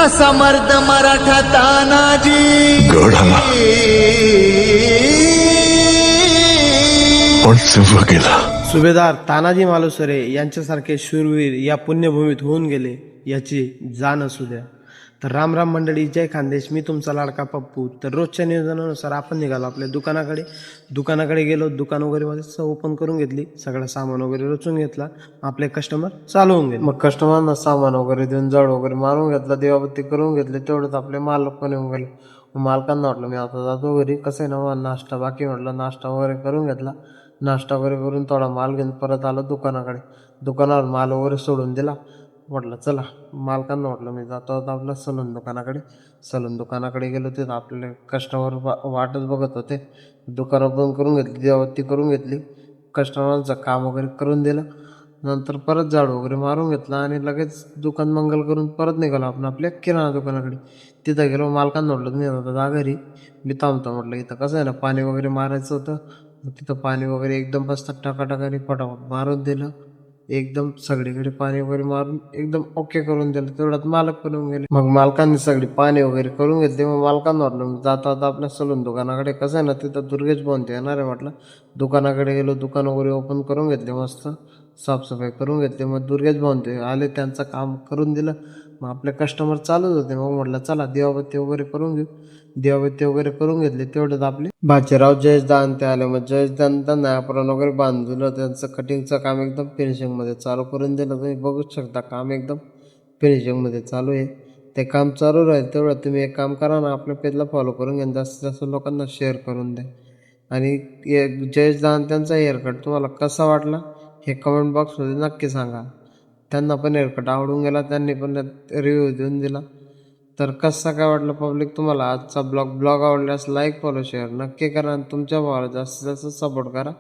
असा मर्द मराठा तानाजी गड आला पण सिंह गेला. सुभेदार तानाजी मालुसरे यांच्यासारखे शूरवीर या पुण्यभूमीत होऊन गेले याची जाण असू द्या. तर राम राम मंडळी, जय खानदेश. मी तुमचा लाडका पप्पू. तर रोजच्या नियोजनानुसार आपण निघालो आपल्या दुकानाकडे गेलो. दुकान वगैरे मध्ये ओपन करून घेतली, सगळं सामान वगैरे रचून घेतला. आपले कस्टमर चालू होऊन गेले. मग कस्टमरना सामान वगैरे देऊन जड वगैरे मारून घेतला, देवाबत्ती करून घेतले. तेवढंच आपले मालक पण येऊन गेले. मालकांना वाटलं मी आता जातो घरी, कसं आहे ना नाश्ता बाकी, म्हटलं नाश्ता वगैरे करून घेतला. नाश्ता वगैरे करून थोडा माल घेऊन परत आलो दुकानाकडे. दुकानावर माल वगैरे सोडून दिला. म्हटलं चला, मालकांना म्हटलं मी जातो आता आपल्या सलून दुकानाकडे गेलो. तिथं आपले कस्टमर वाटच बघत होते. दुकानं बंद करून घेतली, देवाबत्ती करून घेतली, कस्टमरचं काम वगैरे करून दिलं. नंतर परत झाड वगैरे मारून घेतला आणि लगेच दुकान मंगल करून परत निघालो आपण आपल्या किराणा दुकानाकडे. तिथं गेलो, मालकांना म्हटलं मी आता जा घरी, मी थांबतो. म्हटलं इथं कसं आहे ना पाणी वगैरे मारायचं होतं. तिथं पाणी वगैरे एकदम मस्त टाकाटाकाने फटाफट मारून दिलं. एकदम सगळीकडे पाणी वगैरे मारून एकदम ओके करून दिलं. तेवढ्यात मालक पण येऊन गेले. मग मालकांनी सगळी पाणी वगैरे करून घेतले. मग मालकांना वाटलं मी जाता आता आपल्या सलून दुकानाकडे, कसं आहे ना तिथं दुर्गेश भाऊंते येणार आहे. म्हटलं दुकानाकडे गेलो, दुकान वगैरे ओपन करून घेतले, मस्त साफसफाई करून घेतली. मग दुर्गेश भाऊंते आले, त्यांचं काम करून दिलं. मग आपले कस्टमर चालूच होते. मग म्हटलं चला दिवाबत्ती वगैरे करून घेऊ. दिवाबत्ती वगैरे करून घेतली. तेवढ्यात आपले बाजीराव जयेशदान ते आले. मग जयेशदान त्यांना ॲप्रॉन वगैरे बांधलं. त्यांचं कटिंगचं काम एकदम फिनिशिंगमध्ये चालू करून दिलं. तुम्ही बघू शकता, काम एकदम फिनिशिंगमध्ये चालू आहे. ते काम चालू राहील तेवढं तुम्ही एक काम करा ना, आपल्या पेजला फॉलो करून घ्या, जास्तीत जास्त लोकांना शेअर करून द्या. आणि जयेशदान त्यांचा हेअरकट तुम्हाला कसा वाटला हे कमेंट बॉक्समध्ये नक्की सांगा. त्यांना पण हेअरकट आवडून गेला, त्यांनी पण रिव्ह्यू देऊन दिला. तर कसा काय वाटलं पब्लिक तुम्हाला आजचा ब्लॉग आवडल्यास लाईक, फॉलो, शेअर नक्की करा आणि तुमच्या भावाला जास्तीत जास्त सपोर्ट करा.